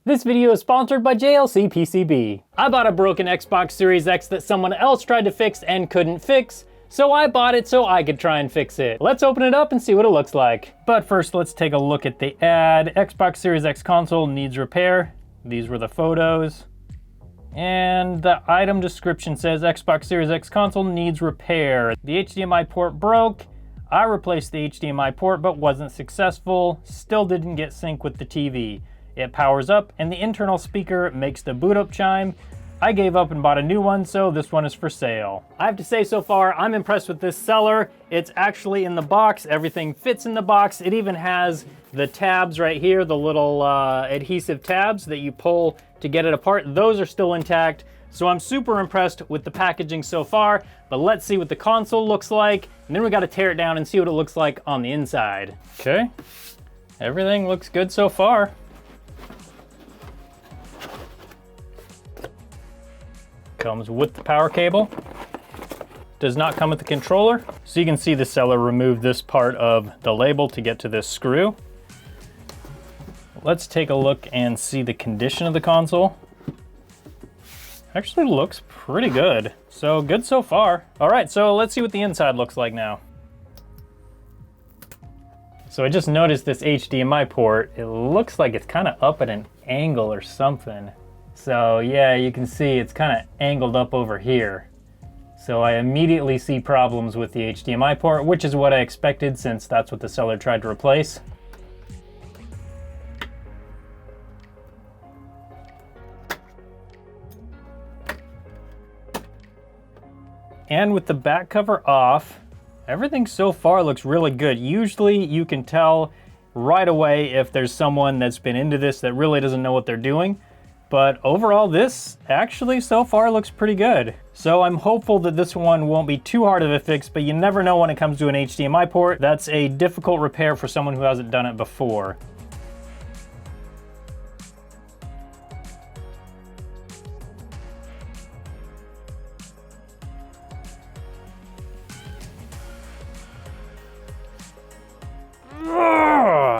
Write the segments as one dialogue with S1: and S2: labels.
S1: This video is sponsored by JLC PCB. I bought a broken Xbox Series X that someone else tried to fix and couldn't fix, so I bought it so I could try and fix it. Let's open it up and see what it looks like. But first, let's take a look at the ad. Xbox Series X console needs repair. These were the photos. And the item description says Xbox Series X console needs repair. The HDMI port broke. I replaced the HDMI port but wasn't successful. Still didn't get sync with the TV. It powers up and the internal speaker makes the boot up chime. I gave up and bought a new one, so this one is for sale. I have to say, so far, I'm impressed with this seller. It's actually in the box. Everything fits in the box. It even has the tabs right here, the little adhesive tabs that you pull to get it apart. Those are still intact. So I'm super impressed with the packaging so far, but let's see what the console looks like. And then we got to tear it down and see what it looks like on the inside. Okay, everything looks good so far. Comes with the power cable. Does not come with the controller. So you can see the seller removed this part of the label to get to this screw. Let's take a look and see the condition of the console. Actually looks pretty good. So good so far. All right, so let's see what the inside looks like now. So I just noticed this HDMI port. It looks like it's kind of up at an angle or something. So yeah, you can see it's kind of angled up over here. So I immediately see problems with the HDMI port, which is what I expected since that's what the seller tried to replace. And with the back cover off, everything so far looks really good. Usually you can tell right away if there's someone that's been into this that really doesn't know what they're doing. But overall, this actually so far looks pretty good. So I'm hopeful that this one won't be too hard of a fix, but you never know when it comes to an HDMI port. That's a difficult repair for someone who hasn't done it before.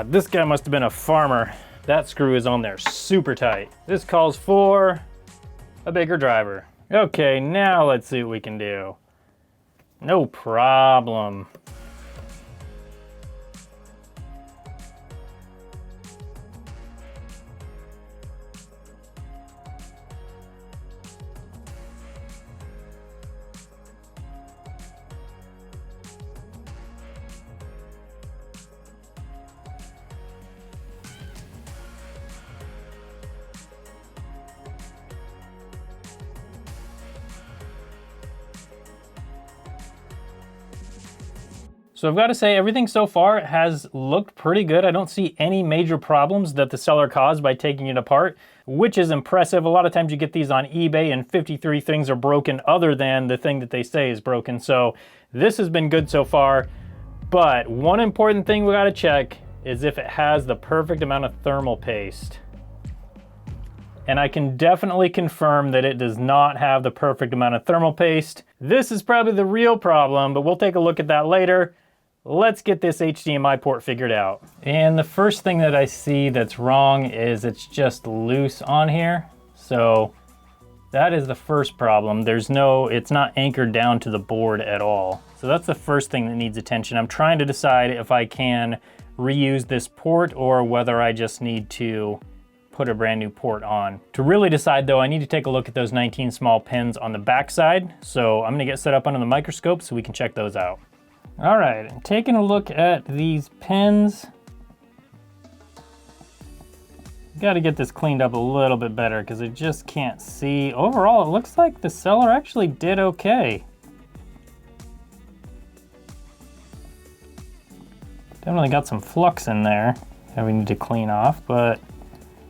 S1: This guy must have been a farmer. That screw is on there super tight. This calls for a bigger driver. Okay, now let's see what we can do. No problem. So I've got to say, everything so far has looked pretty good. I don't see any major problems that the seller caused by taking it apart, which is impressive. A lot of times you get these on eBay and 53 things are broken other than the thing that they say is broken. So this has been good so far. But one important thing we got to check is if it has the perfect amount of thermal paste. And I can definitely confirm that it does not have the perfect amount of thermal paste. This is probably the real problem, but we'll take a look at that later. Let's get this HDMI port figured out. And the first thing that I see that's wrong is it's just loose on here. So that is the first problem. It's not anchored down to the board at all. So that's the first thing that needs attention. I'm trying to decide if I can reuse this port or whether I just need to put a brand new port on. To really decide though, I need to take a look at those 19 small pins on the back side. So I'm gonna get set up under the microscope so we can check those out. All right, taking a look at these pins. Got to get this cleaned up a little bit better because I just can't see. Overall, it looks like the seller actually did okay. Definitely got some flux in there that we need to clean off, but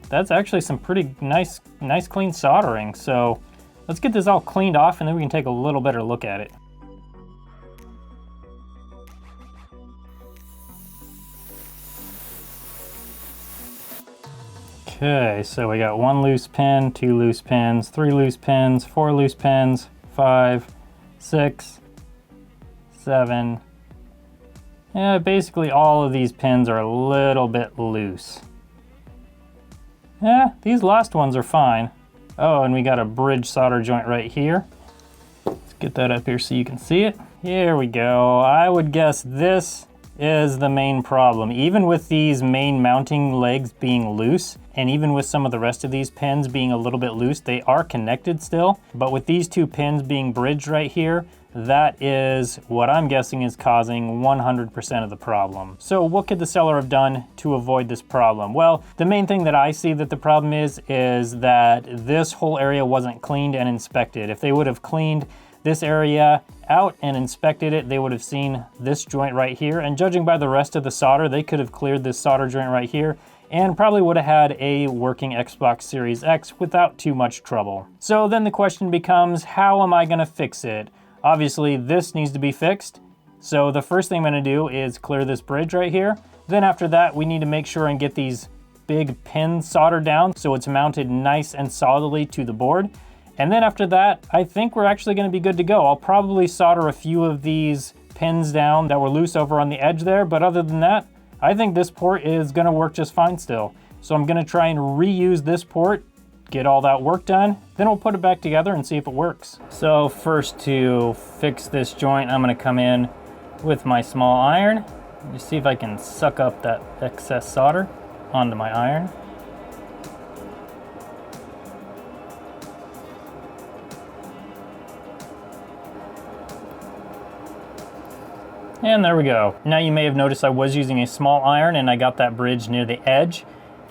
S1: that's actually some pretty nice clean soldering. So let's get this all cleaned off and then we can take a little better look at it. Okay, so we got 1 loose pin, 2 loose pins, 3 loose pins, 4 loose pins, 5, 6, 7. Yeah, basically all of these pins are a little bit loose. Yeah, these last ones are fine. Oh, and we got a bridge solder joint right here. Let's get that up here so you can see it. Here we go. I would guess this is the main problem. Even with these main mounting legs being loose, and even with some of the rest of these pins being a little bit loose, they are connected still. But with these two pins being bridged right here, that is what I'm guessing is causing 100% of the problem. So what could the seller have done to avoid this problem? Well, the main thing that I see that the problem is that this whole area wasn't cleaned and inspected. If they would have cleaned this area out and inspected it, they would have seen this joint right here. And judging by the rest of the solder, they could have cleared this solder joint right here and probably would have had a working Xbox Series X without too much trouble. So then the question becomes, how am I gonna fix it? Obviously, this needs to be fixed. So the first thing I'm gonna do is clear this bridge right here. Then after that, we need to make sure and get these big pins soldered down so it's mounted nice and solidly to the board. And then after that, I think we're actually gonna be good to go. I'll probably solder a few of these pins down that were loose over on the edge there, but other than that, I think this port is gonna work just fine still. So I'm gonna try and reuse this port, get all that work done, then we'll put it back together and see if it works. So first, to fix this joint, I'm gonna come in with my small iron, just see if I can suck up that excess solder onto my iron. And there we go. Now you may have noticed I was using a small iron and I got that bridge near the edge.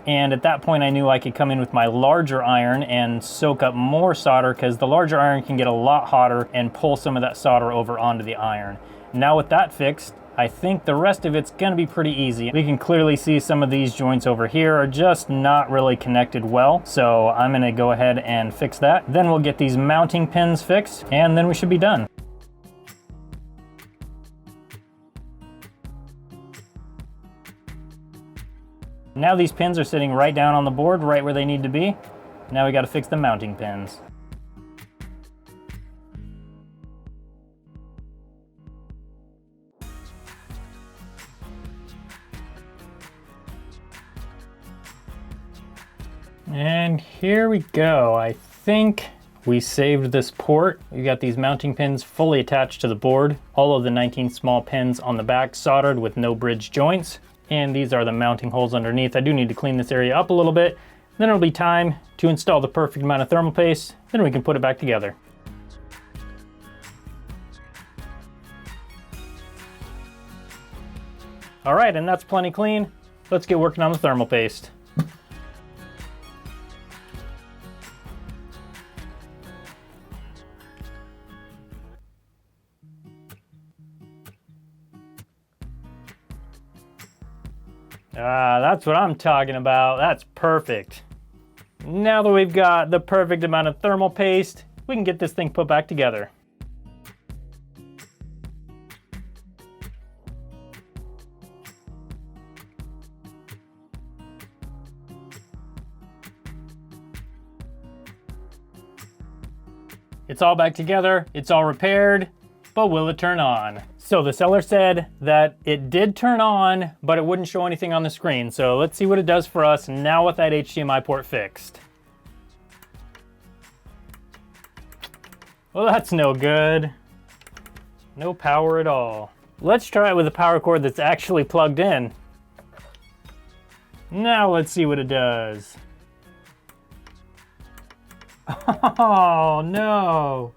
S1: And at that point I knew I could come in with my larger iron and soak up more solder, because the larger iron can get a lot hotter and pull some of that solder over onto the iron. Now with that fixed, I think the rest of it's gonna be pretty easy. We can clearly see some of these joints over here are just not really connected well. So I'm gonna go ahead and fix that. Then we'll get these mounting pins fixed and then we should be done. Now these pins are sitting right down on the board, right where they need to be. Now we got to fix the mounting pins. And here we go. I think we saved this port. We got these mounting pins fully attached to the board. All of the 19 small pins on the back soldered with no bridge joints. And these are the mounting holes underneath. I do need to clean this area up a little bit. Then it'll be time to install the perfect amount of thermal paste. Then we can put it back together. All right, and that's plenty clean. Let's get working on the thermal paste. That's what I'm talking about. That's perfect. Now that we've got the perfect amount of thermal paste, we can get this thing put back together. It's all back together, it's all repaired, but will it turn on? So the seller said that it did turn on, but it wouldn't show anything on the screen. So let's see what it does for us now with that HDMI port fixed. Well, that's no good. No power at all. Let's try it with a power cord that's actually plugged in. Now let's see what it does. Oh no.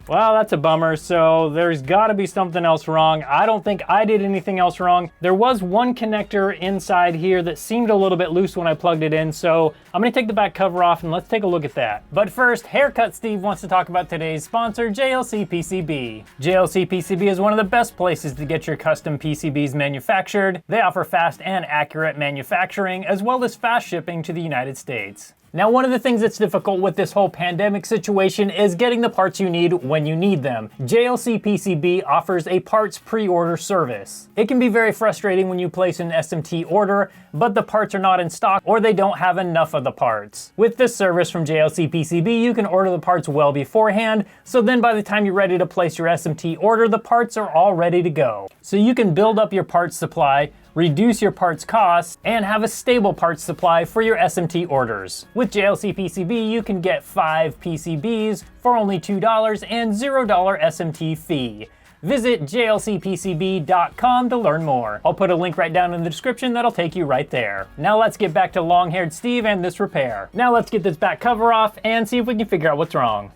S1: Well, that's a bummer. So there's gotta be something else wrong. I don't think I did anything else wrong. There was one connector inside here that seemed a little bit loose when I plugged it in. So I'm gonna take the back cover off and let's take a look at that. But first, Haircut Steve wants to talk about today's sponsor, JLC PCB. JLC PCB is one of the best places to get your custom PCBs manufactured. They offer fast and accurate manufacturing, as well as fast shipping to the United States. Now, one of the things that's difficult with this whole pandemic situation is getting the parts you need when you need them. JLC PCB offers a parts pre-order service. It can be very frustrating when you place an SMT order, but the parts are not in stock or they don't have enough of the parts. With this service from JLC PCB, you can order the parts well beforehand, so then by the time you're ready to place your SMT order, the parts are all ready to go. So you can build up your parts supply reduce your parts costs, and have a stable parts supply for your SMT orders. With JLC PCB, you can get 5 PCBs for only $2 and $0 SMT fee. Visit jlcpcb.com to learn more. I'll put a link right down in the description that'll take you right there. Now let's get back to long-haired Steve and this repair. Now let's get this back cover off and see if we can figure out what's wrong.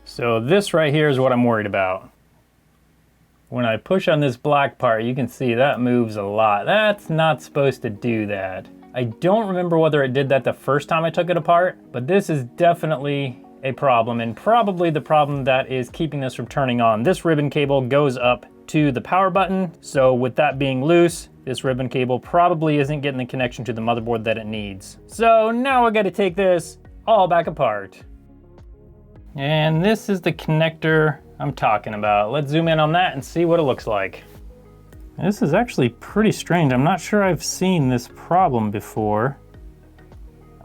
S1: So this right here is what I'm worried about. When I push on this black part, you can see that moves a lot. That's not supposed to do that. I don't remember whether it did that the first time I took it apart, but this is definitely a problem, and probably the problem that is keeping this from turning on. This ribbon cable goes up to the power button, so with that being loose, this ribbon cable probably isn't getting the connection to the motherboard that it needs. So now I gotta take this all back apart. And this is the connector I'm talking about. Let's zoom in on that and see what it looks like. This is actually pretty strange. I'm not sure I've seen this problem before.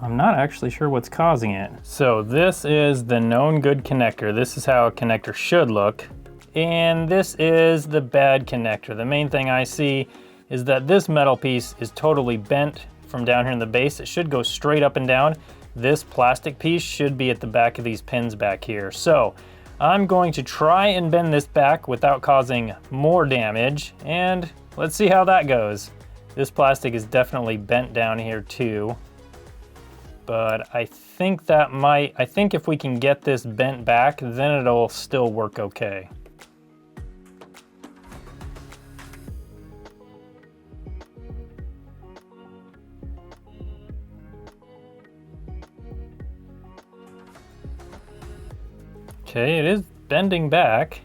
S1: I'm not actually sure what's causing it. So this is the known good connector. This is how a connector should look. And this is the bad connector. The main thing I see is that this metal piece is totally bent from down here in the base. It should go straight up and down. This plastic piece should be at the back of these pins back here. So I'm going to try and bend this back without causing more damage, and let's see how that goes. This plastic is definitely bent down here too. But I think if we can get this bent back, then it'll still work okay. Okay, it is bending back.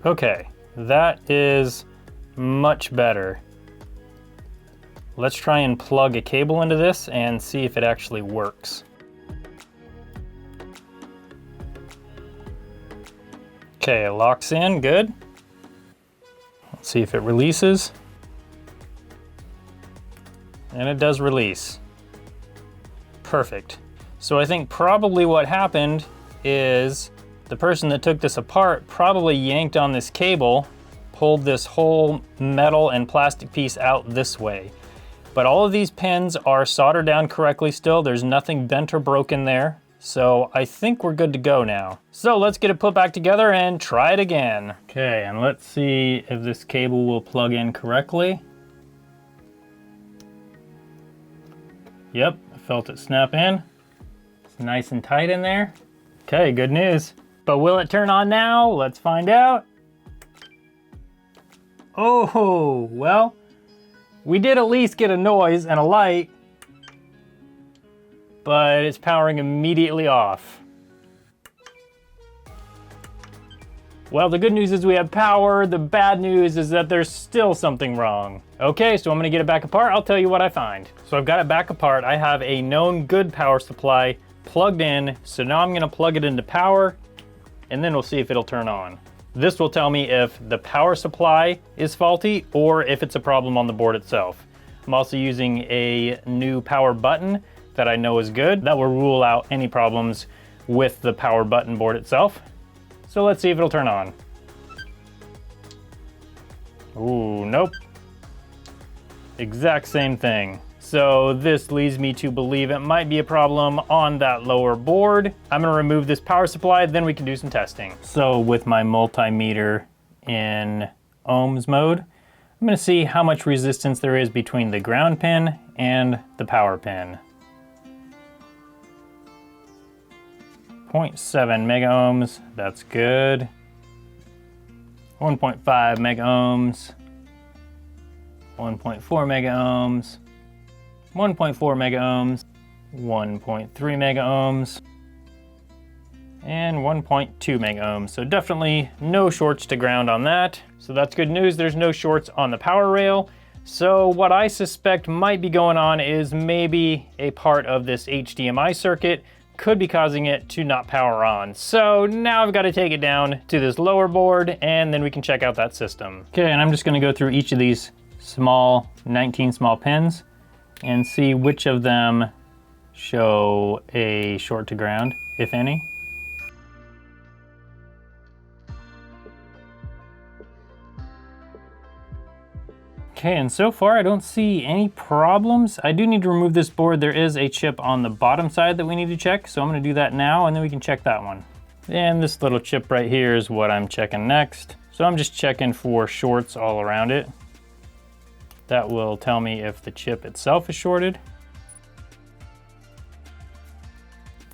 S1: Okay. That is much better. Let's try and plug a cable into this and see if it actually works. Okay, it locks in, good. Let's see if it releases. And it does release. Perfect. So I think probably what happened is the person that took this apart probably yanked on this cable, pulled this whole metal and plastic piece out this way. But all of these pins are soldered down correctly still. There's nothing bent or broken there. So I think we're good to go now. So let's get it put back together and try it again. Okay, and let's see if this cable will plug in correctly. Yep, I felt it snap in. It's nice and tight in there. Okay, good news. But will it turn on now? Let's find out. Oh, well, we did at least get a noise and a light, but it's powering immediately off. Well, the good news is we have power. The bad news is that there's still something wrong. Okay, so I'm gonna get it back apart. I'll tell you what I find. So I've got it back apart. I have a known good power supply plugged in. So now I'm gonna plug it into power, and then we'll see if it'll turn on. This will tell me if the power supply is faulty or if it's a problem on the board itself. I'm also using a new power button that I know is good. That will rule out any problems with the power button board itself. So let's see if it'll turn on. Ooh, nope. Exact same thing. So this leads me to believe it might be a problem on that lower board. I'm gonna remove this power supply, then we can do some testing. So with my multimeter in ohms mode, I'm gonna see how much resistance there is between the ground pin and the power pin. 0.7 mega ohms, that's good. 1.5 mega ohms, 1.4 mega ohms, 1.4 mega ohms, 1.3 mega ohms, and 1.2 mega ohms. So definitely no shorts to ground on that. So that's good news. There's no shorts on the power rail. So what I suspect might be going on is maybe a part of this HDMI circuit could be causing it to not power on. So now I've got to take it down to this lower board and then we can check out that system. Okay, and I'm just going to go through each of these 19 small pins and see which of them show a short to ground, if any. Okay, and so far I don't see any problems. I do need to remove this board. There is a chip on the bottom side that we need to check, so I'm gonna do that now and then we can check that one. And this little chip right here is what I'm checking next. So I'm just checking for shorts all around it. That will tell me if the chip itself is shorted.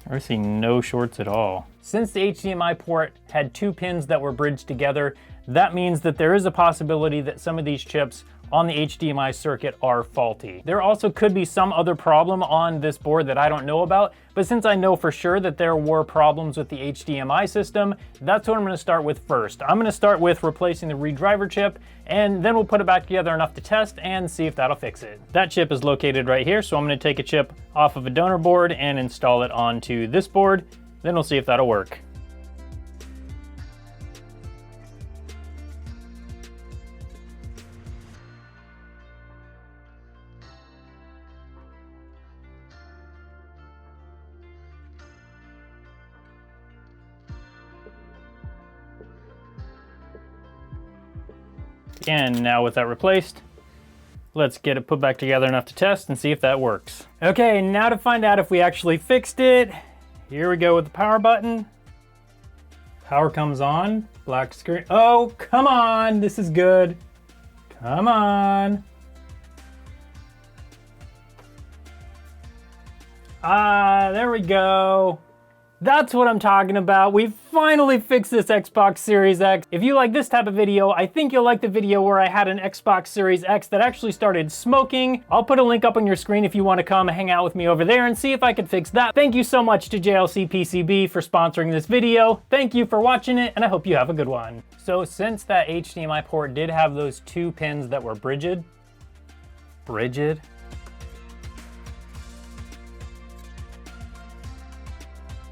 S1: I see no shorts at all. Since the HDMI port had 2 pins that were bridged together, that means that there is a possibility that some of these chips on the HDMI circuit are faulty. There also could be some other problem on this board that I don't know about, but since I know for sure that there were problems with the HDMI system, that's what I'm gonna start with first. I'm gonna start with replacing the redriver chip, and then we'll put it back together enough to test and see if that'll fix it. That chip is located right here, so I'm gonna take a chip off of a donor board and install it onto this board, then we'll see if that'll work. And now with that replaced, let's get it put back together enough to test and see if that works. Okay, now to find out if we actually fixed it. Here we go with the power button. Power comes on, black screen. Oh, come on, this is good. Come on. Ah, there we go. That's what I'm talking about. We finally fixed this Xbox Series X. If you like this type of video, I think you'll like the video where I had an Xbox Series X that actually started smoking. I'll put a link up on your screen if you want to come hang out with me over there and see if I can fix that. Thank you so much to JLC PCB for sponsoring this video. Thank you for watching it, and I hope you have a good one. So since that HDMI port did have those 2 pins that were bridged,